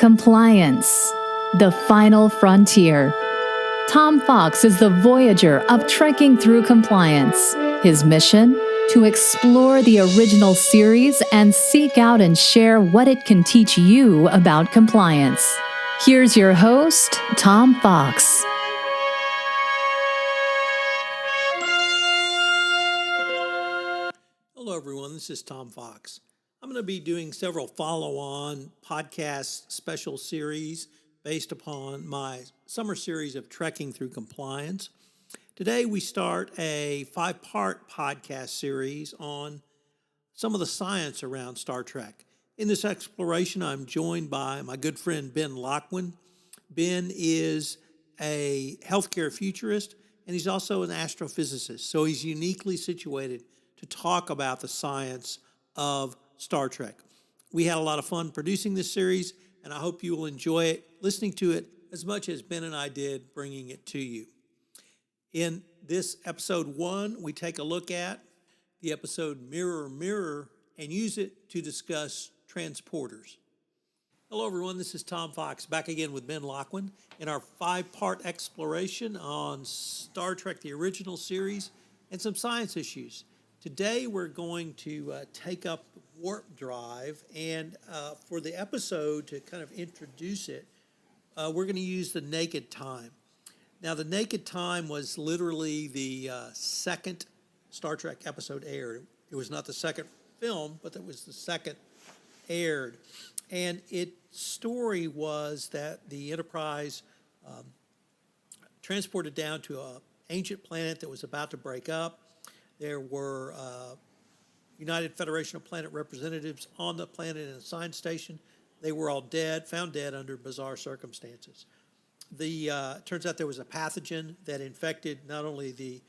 Compliance, the final frontier. Tom Fox is the voyager of trekking through compliance. His mission? To explore the original series and seek out and share what it can teach you about compliance. Here's your host, Tom Fox. Hello, everyone. This is Tom Fox. I'm going to be doing several follow-on podcast special series based upon my summer series of Trekking Through Compliance. Today, we start a 5-part podcast series on some of the science around Star Trek. In this exploration, I'm joined by my good friend Ben Locwin. Ben is a healthcare futurist, and he's also an astrophysicist, so he's uniquely situated to talk about the science of Star Trek. We had a lot of fun producing this series, and I hope you will enjoy it, listening to it as much as Ben and I did bringing it to you. In this episode 1, we take a look at the episode Mirror, Mirror, and use it to discuss transporters. Hello, everyone. This is Tom Fox, back again with Ben Locwin in our 5-part exploration on Star Trek, the original series, and some science issues. Today, we're going to take up warp drive, and for the episode, to kind of introduce it, we're going to use the naked time. Now, the naked time was literally the second Star Trek episode aired. It was not the second film, but it was the second aired. And its story was that the Enterprise transported down to an ancient planet that was about to break up. There were United Federation of Planet representatives on the planet in a science station. They were all dead, found dead under bizarre circumstances. Turns out there was a pathogen that infected not only the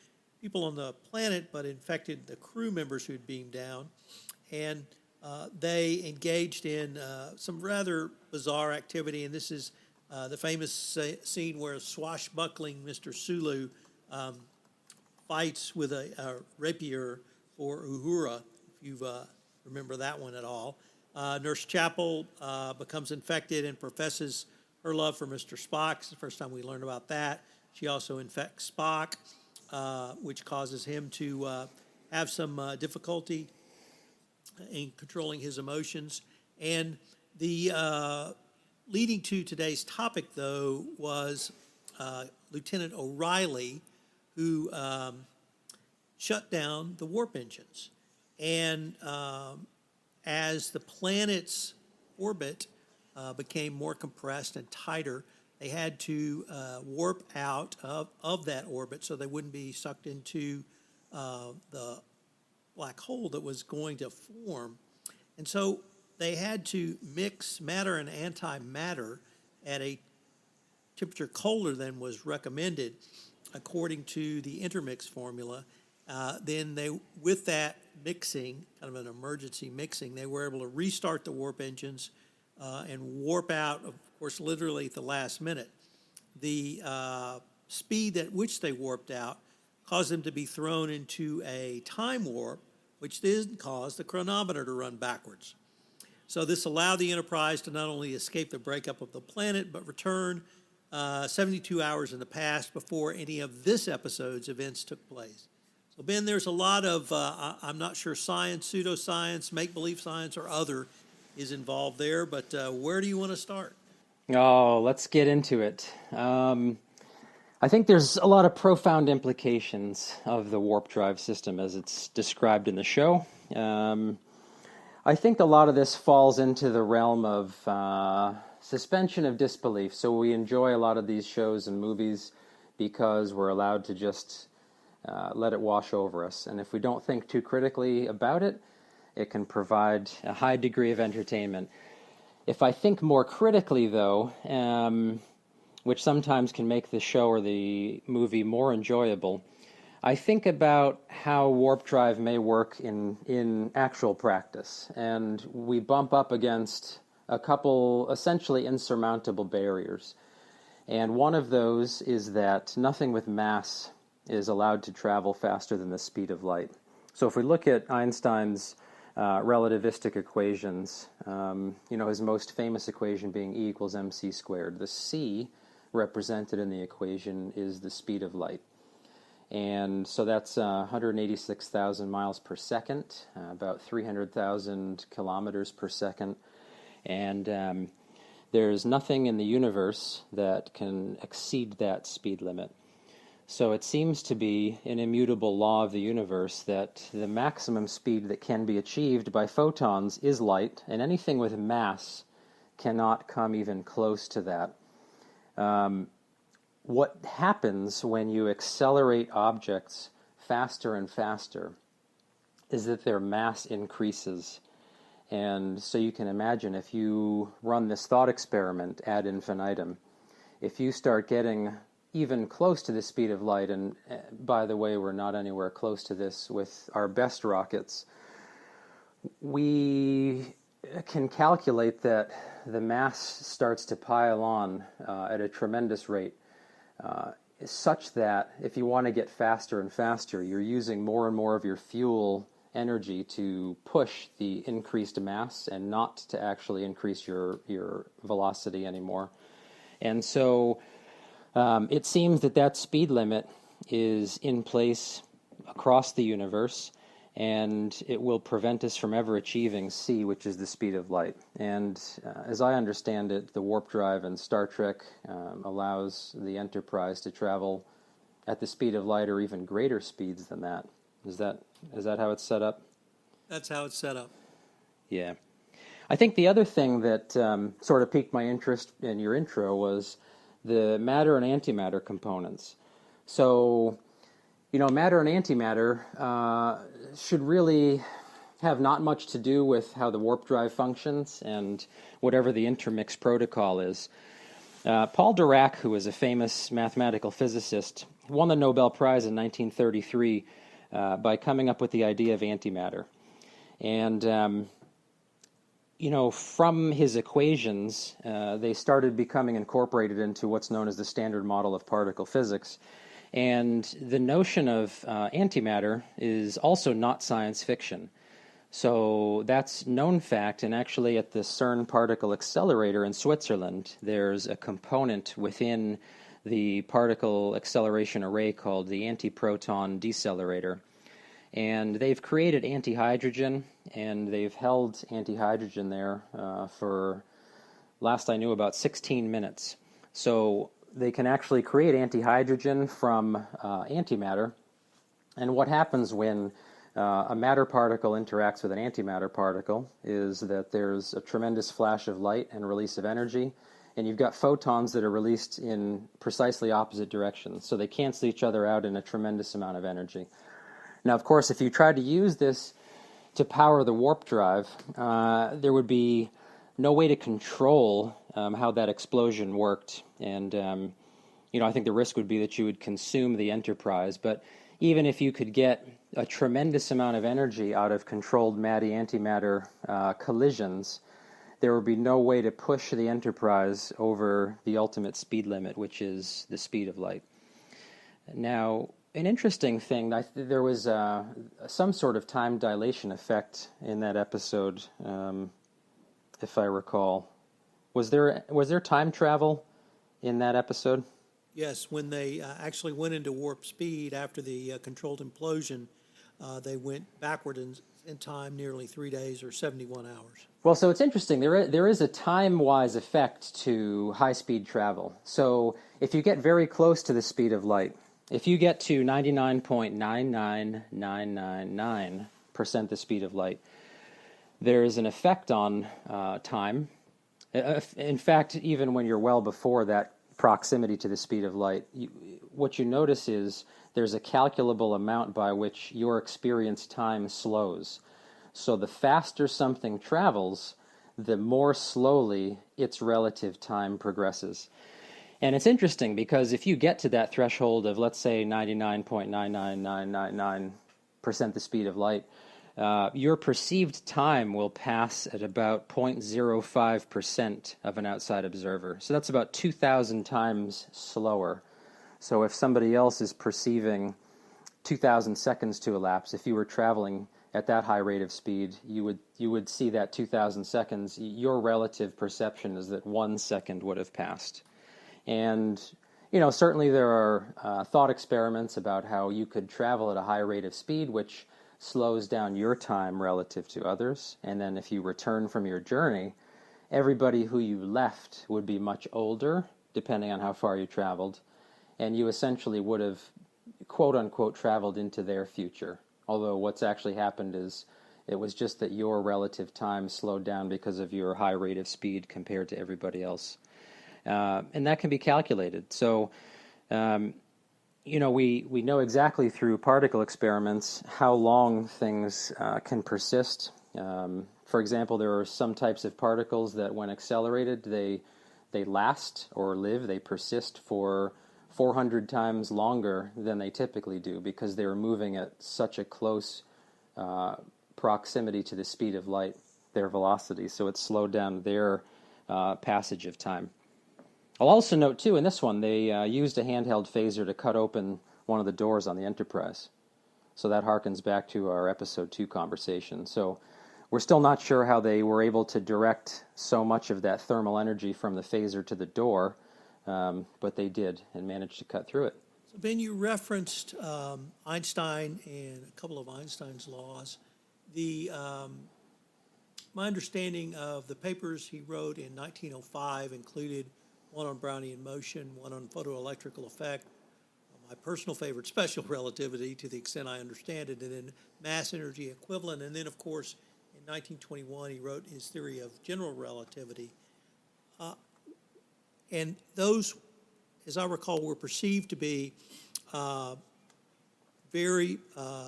people on the planet, but infected the crew members who'd beamed down. And they engaged in some rather bizarre activity. And this is the famous scene where swashbuckling Mr. Sulu fights with a rapier for Uhura, if you remember that one at all. Nurse Chapel becomes infected and professes her love for Mr. Spock. It's the first time we learned about that. She also infects Spock, which causes him to have some difficulty in controlling his emotions. And the leading to today's topic, though, was Lieutenant O'Reilly, who shut down the warp engines. And as the planet's orbit became more compressed and tighter, they had to warp out of that orbit so they wouldn't be sucked into the black hole that was going to form. And so they had to mix matter and antimatter at a temperature colder than was recommended according to the intermix formula. Then they, with that mixing, kind of an emergency mixing, they were able to restart the warp engines and warp out, of course, literally at the last minute. The speed at which they warped out caused them to be thrown into a time warp, which then caused the chronometer to run backwards. So this allowed the Enterprise to not only escape the breakup of the planet, but return 72 hours in the past before any of this episode's events took place. So, Ben, there's a lot of, I'm not sure, science, pseudoscience, make-believe science, or other is involved there, but where do you want to start? Oh, let's get into it. I think there's a lot of profound implications of the warp drive system as it's described in the show. I think a lot of this falls into the realm of suspension of disbelief. So we enjoy a lot of these shows and movies because we're allowed to just let it wash over us. And if we don't think too critically about it, it can provide a high degree of entertainment. If I think more critically, though, which sometimes can make the show or the movie more enjoyable, I think about how warp drive may work in actual practice. And we bump up against a couple essentially insurmountable barriers. And one of those is that nothing with mass is allowed to travel faster than the speed of light. So if we look at Einstein's relativistic equations. His most famous equation being E equals mc squared. The c represented in the equation is the speed of light. And so that's 186,000 miles per second, about 300,000 kilometers per second. And there's nothing in the universe that can exceed that speed limit. So it seems to be an immutable law of the universe that the maximum speed that can be achieved by photons is light, and anything with mass cannot come even close to that. What happens when you accelerate objects faster and faster is that their mass increases. And so you can imagine, if you run this thought experiment ad infinitum, if you start getting even close to the speed of light, and by the way, we're not anywhere close to this with our best rockets, we can calculate that the mass starts to pile on at a tremendous rate, such that if you want to get faster and faster, you're using more and more of your fuel energy to push the increased mass and not to actually increase your velocity anymore. And so it seems that speed limit is in place across the universe, and it will prevent us from ever achieving c, which is the speed of light. And as I understand it, the warp drive in Star Trek allows the Enterprise to travel at the speed of light or even greater speeds than that. Is that how it's set up? That's how it's set up. Yeah. I think the other thing that sort of piqued my interest in your intro was the matter and antimatter components. So, matter and antimatter should really have not much to do with how the warp drive functions and whatever the intermix protocol is. Paul Dirac, who was a famous mathematical physicist, won the Nobel Prize in 1933 by coming up with the idea of antimatter. And from his equations, they started becoming incorporated into what's known as the standard model of particle physics. And the notion of antimatter is also not science fiction. So that's known fact, and actually at the CERN particle accelerator in Switzerland, there's a component within the particle acceleration array called the antiproton decelerator. And they've created antihydrogen, and they've held antihydrogen there for, last I knew, about 16 minutes. So they can actually create antihydrogen from antimatter. And what happens when a matter particle interacts with an antimatter particle is that there's a tremendous flash of light and release of energy, and you've got photons that are released in precisely opposite directions. So they cancel each other out in a tremendous amount of energy. Now, of course, if you tried to use this to power the warp drive, there would be no way to control how that explosion worked. And, I think the risk would be that you would consume the Enterprise. But even if you could get a tremendous amount of energy out of controlled matter-antimatter collisions, there would be no way to push the Enterprise over the ultimate speed limit, which is the speed of light. Now, an interesting thing, there was some sort of time dilation effect in that episode, if I recall. Was there time travel in that episode? Yes, when they actually went into warp speed after the controlled implosion, they went backward in time nearly 3 days or 71 hours. Well, so it's interesting. There is a time-wise effect to high-speed travel. So if you get very close to the speed of light, if you get to 99.99999% the speed of light, there is an effect on time. In fact, even when you're well before that proximity to the speed of light, what you notice is there's a calculable amount by which your experienced time slows. So the faster something travels, the more slowly its relative time progresses. And it's interesting because if you get to that threshold of, let's say, 99.99999% the speed of light, your perceived time will pass at about 0.05% of an outside observer. So that's about 2,000 times slower. So if somebody else is perceiving 2,000 seconds to elapse, if you were traveling at that high rate of speed, you would see that 2,000 seconds. Your relative perception is that 1 second would have passed. And, certainly there are thought experiments about how you could travel at a high rate of speed, which slows down your time relative to others. And then if you return from your journey, everybody who you left would be much older, depending on how far you traveled. And you essentially would have, quote unquote, traveled into their future. Although what's actually happened is it was just that your relative time slowed down because of your high rate of speed compared to everybody else. And that can be calculated. So, we know exactly through particle experiments how long things can persist. For example, there are some types of particles that when accelerated, they last or live, they persist for 400 times longer than they typically do because they were moving at such a close proximity to the speed of light, their velocity, so it slowed down their passage of time. I'll also note, too, in this one, they used a handheld phaser to cut open one of the doors on the Enterprise. So that harkens back to our Episode 2 conversation. So we're still not sure how they were able to direct so much of that thermal energy from the phaser to the door, but they did and managed to cut through it. So Ben, you referenced Einstein and a couple of Einstein's laws. My understanding of the papers he wrote in 1905 included one on Brownian motion, one on photoelectrical effect, my personal favorite, special relativity, to the extent I understand it, and then mass energy equivalent. And then, of course, in 1921, he wrote his theory of general relativity. And those, as I recall, were perceived to be very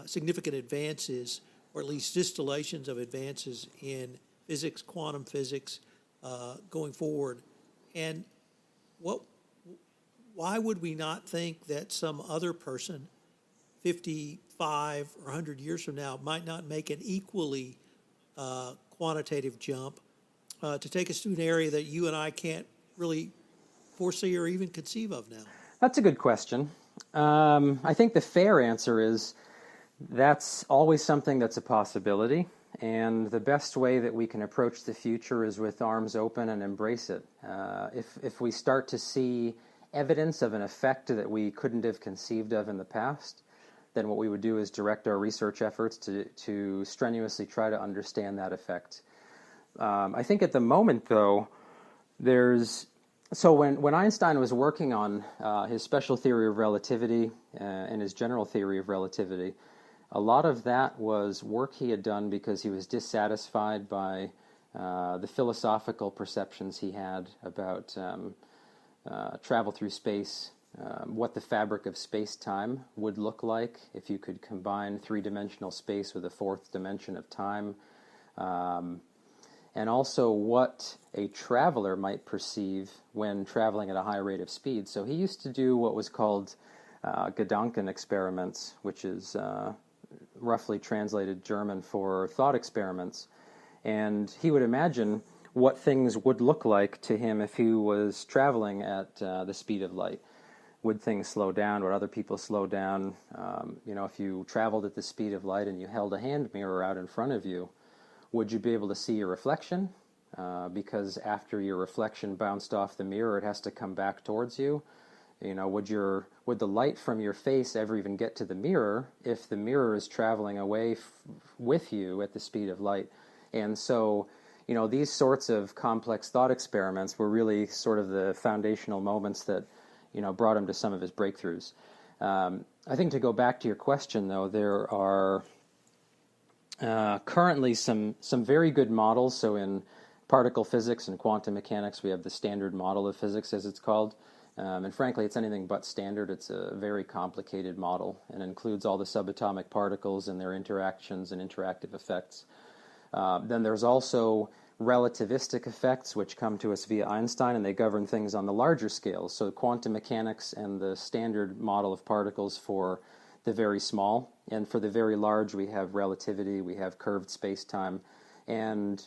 significant advances, or at least distillations of advances in physics, quantum physics, going forward. And why would we not think that some other person, 55 or 100 years from now, might not make an equally quantitative jump to take us to an area that you and I can't really foresee or even conceive of now? That's a good question. I think the fair answer is that's always something that's a possibility. And the best way that we can approach the future is with arms open and embrace it. If we start to see evidence of an effect that we couldn't have conceived of in the past, then what we would do is direct our research efforts to strenuously try to understand that effect. I think at the moment, though, when Einstein was working on his special theory of relativity and his general theory of relativity, a lot of that was work he had done because he was dissatisfied by the philosophical perceptions he had about travel through space, what the fabric of space-time would look like if you could combine three-dimensional space with a fourth dimension of time, and also what a traveler might perceive when traveling at a high rate of speed. So he used to do what was called Gedanken experiments, which is roughly translated German for thought experiments. And he would imagine what things would look like to him if he was traveling at the speed of light. Would things slow down? Would other people slow down? If you traveled at the speed of light and you held a hand mirror out in front of you, would you be able to see your reflection? Because after your reflection bounced off the mirror, it has to come back towards you. Would the light from your face ever even get to the mirror if the mirror is traveling away with you at the speed of light? And so, these sorts of complex thought experiments were really sort of the foundational moments that, brought him to some of his breakthroughs. I think to go back to your question, though, there are currently some very good models. So in particle physics and quantum mechanics, we have the standard model of physics, as it's called. And frankly, it's anything but standard. It's a very complicated model and includes all the subatomic particles and their interactions and interactive effects. Then there's also relativistic effects, which come to us via Einstein, and they govern things on the larger scales. So quantum mechanics and the standard model of particles for the very small. And for the very large, we have relativity, we have curved space-time. And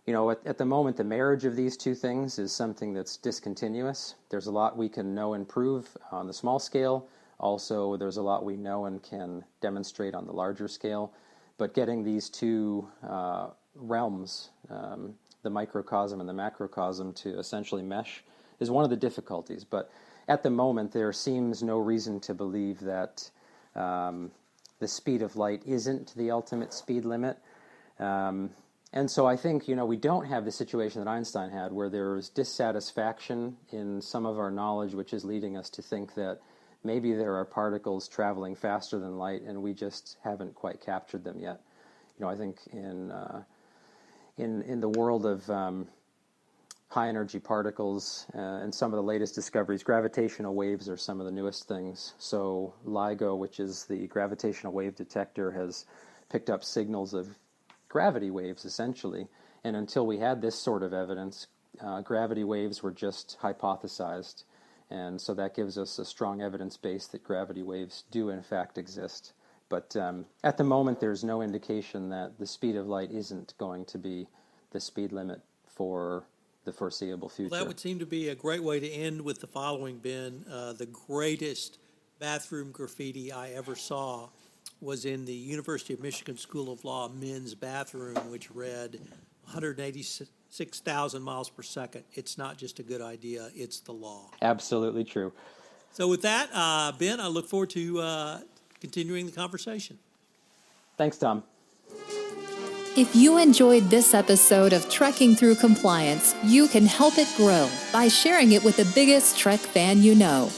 at the moment, the marriage of these two things is something that's discontinuous. There's a lot we can know and prove on the small scale. Also, there's a lot we know and can demonstrate on the larger scale. But getting these two realms, the microcosm and the macrocosm, to essentially mesh is one of the difficulties. But at the moment, there seems no reason to believe that the speed of light isn't the ultimate speed limit. And so I think, we don't have the situation that Einstein had, where there's dissatisfaction in some of our knowledge, which is leading us to think that maybe there are particles traveling faster than light, and we just haven't quite captured them yet. I think in the world of high energy particles and some of the latest discoveries, gravitational waves are some of the newest things. So LIGO, which is the gravitational wave detector, has picked up signals of gravity waves, essentially. And until we had this sort of evidence, gravity waves were just hypothesized. And so that gives us a strong evidence base that gravity waves do in fact exist. But at the moment, there's no indication that the speed of light isn't going to be the speed limit for the foreseeable future. Well, that would seem to be a great way to end with the following, Ben. The greatest bathroom graffiti I ever saw was in the University of Michigan School of Law men's bathroom, which read 186,000 miles per second. It's not just a good idea, it's the law. Absolutely true. So with that, Ben, I look forward to continuing the conversation. Thanks, Tom. If you enjoyed this episode of Trekking Through Compliance, you can help it grow by sharing it with the biggest Trek fan you know.